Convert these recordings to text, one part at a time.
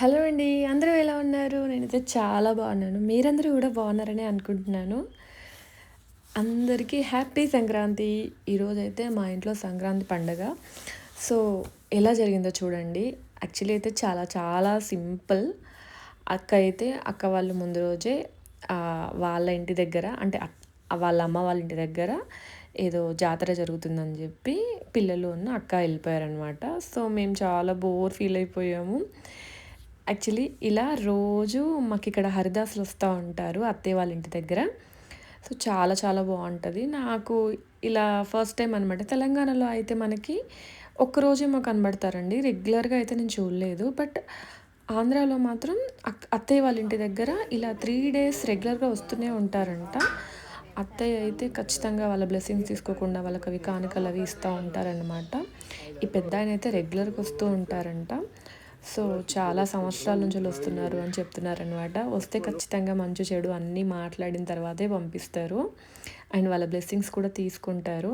Hello అండి. అందరూ ఎలా ఉన్నారు? నేనైతే చాలా బాగున్నాను. మీరందరూ కూడా బాగున్నారని అనుకుంటున్నాను. అందరికీ హ్యాపీ సంక్రాంతి. ఈరోజైతే మా ఇంట్లో సంక్రాంతి పండగ. సో, ఎలా జరిగిందో చూడండి. యాక్చువల్లీ అయితే చాలా చాలా సింపుల్. అక్క వాళ్ళు ముందు రోజే వాళ్ళ ఇంటి దగ్గర అంటే వాళ్ళ అమ్మ వాళ్ళ ఇంటి దగ్గర ఏదో జాతర జరుగుతుందని చెప్పి పిల్లలు అక్క వెళ్ళిపోయారనమాట. సో, మేము చాలా బోర్ ఫీల్ అయిపోయాము. యాక్చువల్లీ ఇలా రోజు మాకిక్కడ హరిదాసులు వస్తూ ఉంటారు అత్తయ్య వాళ్ళ ఇంటి దగ్గర. సో, చాలా చాలా బాగుంటుంది. నాకు ఇలా ఫస్ట్ టైం అనమాట. తెలంగాణలో అయితే మనకి ఒక్కరోజేమో కనబడతారండి. రెగ్యులర్గా అయితే నేను చూడలేదు. బట్ ఆంధ్రాలో మాత్రం అత్తయ్య వాళ్ళ ఇంటి దగ్గర ఇలా 3 డేస్ రెగ్యులర్గా వస్తూనే ఉంటారంట. అత్తయ్య అయితే ఖచ్చితంగా వాళ్ళ బ్లెస్సింగ్స్ తీసుకోకుండా వాళ్ళకి అవి కానుకలు అవి ఇస్తూ ఉంటారనమాట. ఈ పెద్ద ఆయన అయితే రెగ్యులర్గా వస్తూ ఉంటారంట. సో, చాలా సంవత్సరాల నుంచి వస్తున్నారు అని చెప్తున్నారనమాట. వస్తే ఖచ్చితంగా మంచి చెడు అన్నీ మాట్లాడిన తర్వాతే పంపిస్తారు. అండ్ వాళ్ళ బ్లెస్సింగ్స్ కూడా తీసుకుంటారు.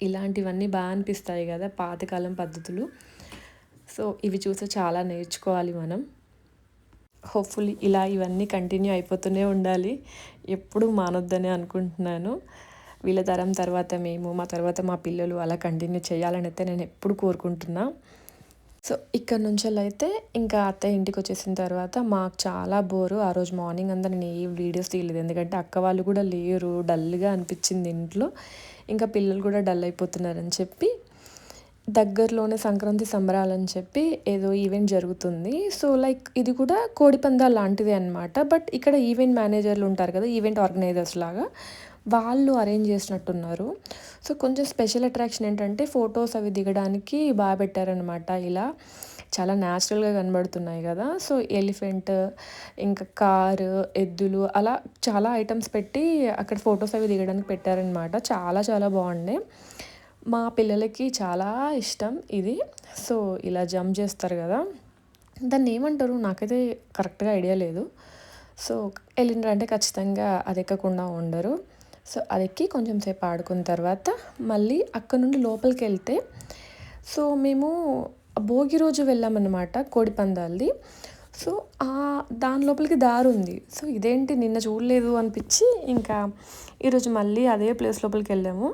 ఇలాంటివన్నీ బాగా అనిపిస్తాయి కదా పాతకాలం పద్ధతులు. సో, ఇవి చూసి చాలా నేర్చుకోవాలి మనం. హోప్ఫుల్లీ ఇలా ఇవన్నీ కంటిన్యూ అయిపోతూనే ఉండాలి. ఎప్పుడూ మానొద్దని అనుకుంటున్నాను. వీళ్ళ తరం తర్వాత మేము, మా తర్వాత మా పిల్లలు అలా కంటిన్యూ చేయాలని అయితే నేను ఎప్పుడు కోరుకుంటున్నా. సో, ఇక్కడ నుంచెల్లయితే ఇంకా అత్తయ్య ఇంటికొచ్చేసిన తర్వాత మాకు చాలా బోరు. ఆ రోజు మార్నింగ్ అంతా నేను ఏ వీడియోస్ తీయలేదు. ఎందుకంటే అక్క వాళ్ళు కూడా లేరు. డల్‌గా అనిపించింది ఇంట్లో. ఇంకా పిల్లలు కూడా డల్ అయిపోతున్నారని చెప్పి దగ్గరలోనే సంక్రాంతి సంబరాలని చెప్పి ఏదో ఈవెంట్ జరుగుతుంది. సో, లైక్ ఇది కూడా కోడిపందాలు లాంటిదే అనమాట. బట్ ఇక్కడ ఈవెంట్ మేనేజర్లు ఉంటారు కదా! ఈవెంట్ ఆర్గనైజర్స్ లాగా వాళ్ళు అరేంజ్ చేసినట్టున్నారు. సో, కొంచెం స్పెషల్ అట్రాక్షన్ ఏంటంటే ఫొటోస్ అవి దిగడానికి బాగా పెట్టారనమాట. ఇలా చాలా న్యాచురల్‌గా కనబడుతున్నాయి కదా! సో, ఎలిఫెంట్, ఇంకా కారు, ఎద్దులు అలా చాలా ఐటమ్స్ పెట్టి అక్కడ ఫొటోస్ అవి దిగడానికి పెట్టారనమాట. చాలా చాలా బాగుండే. మా పిల్లలకి చాలా ఇష్టం ఇది. సో, ఇలా జంప్ చేస్తారు కదా! దాన్ని ఏమంటారు? నాకైతే కరెక్ట్‌గా ఐడియా లేదు. సో, ఎళ్ళిండ్రంటే ఖచ్చితంగా అది ఎక్కకుండా ఉండరు. సో, అదెక్కి కొంచెం సేపు ఆడుకున్న తర్వాత మళ్ళీ అక్కడి నుండి లోపలికెళ్తే సో, మేము భోగి రోజు వెళ్ళామన్నమాట కోడిపందాలది. సో, దాని లోపలికి దారుంది. సో, ఇదేంటి నిన్న చూడలేదు అనిపిచ్చి ఇంకా ఈరోజు మళ్ళీ అదే ప్లేస్ లోపలికెళ్ళాము.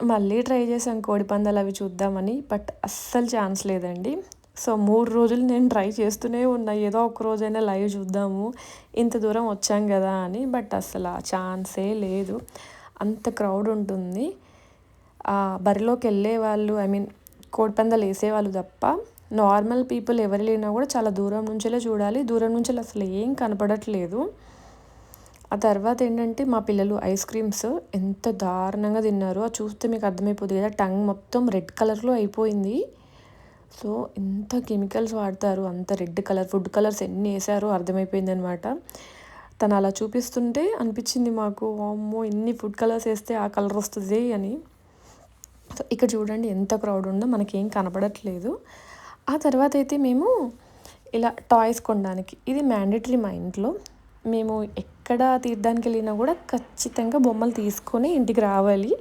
మళ్ళీ ట్రై చేశాం కోడిపందాలు అవి చూద్దామని. బట్ అస్సలు ఛాన్స్ లేదండి. సో, 3 రోజులు నేను ట్రై చేస్తూనే ఉన్నా. ఏదో ఒక రోజైనా లైవ్ చూద్దాము. ఇంత దూరం వచ్చాం కదా అని. బట్ అస్సలు ఆ ఛాన్సే లేదు. అంత క్రౌడ్ ఉంటుంది. బరిలోకెళ్ళే వాళ్ళు ఐ మీన్ కోడిపందాలు వేసేవాళ్ళు తప్ప నార్మల్ పీపుల్ ఎవరు లేనా కూడా చాలా దూరం నుంచెలే చూడాలి. దూరం నుంచెల్లి అసలు ఏం కనపడట్లేదు. ఆ తర్వాత ఏంటంటే మా పిల్లలు ఐస్ క్రీమ్స్ ఎంత దారుణంగా తిన్నారో అది చూస్తే మీకు అర్థమైపోతుంది కదా! టంగ్ మొత్తం రెడ్ కలర్‌లో అయిపోయింది. సో, ఎంత కెమికల్స్ వాడతారు, అంత రెడ్ కలర్ ఫుడ్ కలర్స్ ఎన్ని ఏసారో అర్థమైపోయిందనమాట. తను అలా చూపిస్తుంటే అనిపించింది మాకు, వామ్మో! ఇన్ని ఫుడ్ కలర్స్ ఏస్తే ఆ కలర్ వస్తది అని. సో, ఇక్కడ చూడండి ఎంత క్రౌడ్ ఉందో మనకేం కనపడట్లేదు. ఆ తర్వాత అయితే మేము ఇలా టాయ్స్ కొనడానికి ఇది మ్యాండేటరీ మా ఇంట్లో. మేము ఎక్కడ తీర్థానికి వెళ్ళినా కూడా ఖచ్చితంగా బొమ్మలు తీసుకొని ఇంటికి రావాలి.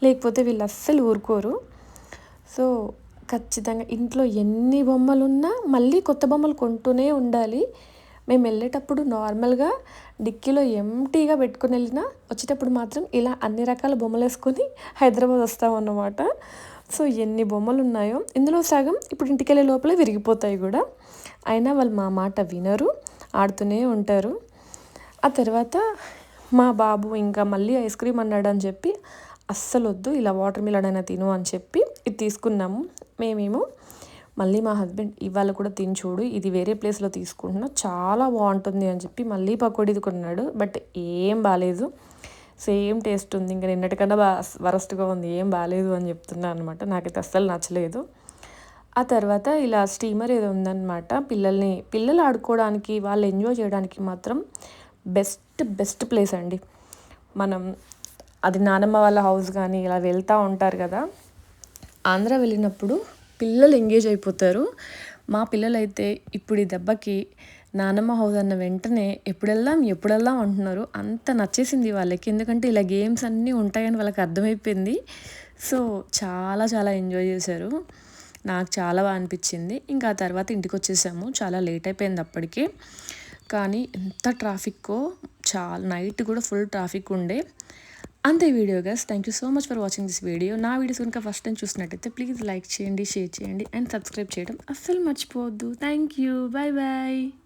లేకపోతే వీళ్ళు అస్సలు ఊరుకోరు. సో, ఖచ్చితంగా ఇంట్లో ఎన్ని బొమ్మలున్నా మళ్ళీ కొత్త బొమ్మలు కొంటూనే ఉండాలి. మేము వెళ్ళేటప్పుడు నార్మల్‌గా డిక్కీలో ఎంప్టీగా పెట్టుకొని వెళ్ళినా వచ్చేటప్పుడు మాత్రం ఇలా అన్ని రకాల బొమ్మలేసుకొని హైదరాబాద్ వస్తామన్నమాట. సో, ఎన్ని బొమ్మలున్నాయో ఇందులో సగం ఇప్పుడు ఇంటికెళ్ళే లోపలే విరిగిపోతాయి కూడా. అయినా వాళ్ళు మా మాట వినరు. ఆడుతూనే ఉంటారు. ఆ తర్వాత మా బాబు ఇంకా మళ్ళీ ఐస్ క్రీమ్ అన్నాడని చెప్పి అస్సలొద్దు ఇలా వాటర్ మిలన్ అయినా తిను అని చెప్పి ఇది తీసుకున్నాము. మేమేమో మళ్ళీ మా హస్బెండ్ ఇవాళ కూడా తిని చూడు ఇది వేరే ప్లేస్‌లో తీసుకుంటున్నా చాలా బాగుంటుంది అని చెప్పి మళ్ళీ పకోడీది కొన్నాడు. బట్ ఏం బాలేదు. సేమ్ టేస్ట్ ఉంది. ఇంక నిన్నటికన్నా వరస్ట్‌గా ఉంది. ఏం బాలేదు అని చెప్తున్నా అనమాట. నాకైతే అస్సలు నచ్చలేదు. ఆ తర్వాత ఇలా స్టీమర్ ఏదో ఉందనమాట. పిల్లలు ఆడుకోవడానికి వాళ్ళు ఎంజాయ్ చేయడానికి మాత్రం బెస్ట్ ప్లేస్ అండి. మనం అది నానమ్మ వాళ్ళ హౌస్ కానీ ఇలా వెళ్తూ ఉంటారు కదా! ఆంధ్ర వెళ్ళినప్పుడు పిల్లలు ఎంగేజ్ అయిపోతారు. మా పిల్లలైతే ఇప్పుడు ఈ దెబ్బకి నానమ్మ హౌస్ అన్న వెంటనే ఎప్పుడెళ్దాం అంటున్నారు. అంత నచ్చేసింది వాళ్ళకి. ఎందుకంటే ఇలా గేమ్స్ అన్నీ ఉంటాయని వాళ్ళకి అర్థమైపోయింది. సో, చాలా చాలా ఎంజాయ్ చేశారు. నాకు చాలా బాగా అనిపించింది. ఇంకా ఆ తర్వాత ఇంటికి వచ్చేసాము. చాలా లేట్ అయిపోయింది అప్పటికే. కానీ ఎంత ట్రాఫిక్కో, చాలా నైట్ కూడా ఫుల్ ట్రాఫిక్ ఉండే. అంతే video guys. Thank you so much for watching this video. నా వీడియోస్ కనుక ఫస్ట్ టైం చూసినట్టయితే ప్లీజ్ లైక్ చేయండి, షేర్ చేయండి అండ్ సబ్స్క్రైబ్ చేయడం అస్సలు మర్చిపోవద్దు. Thank you. Bye bye.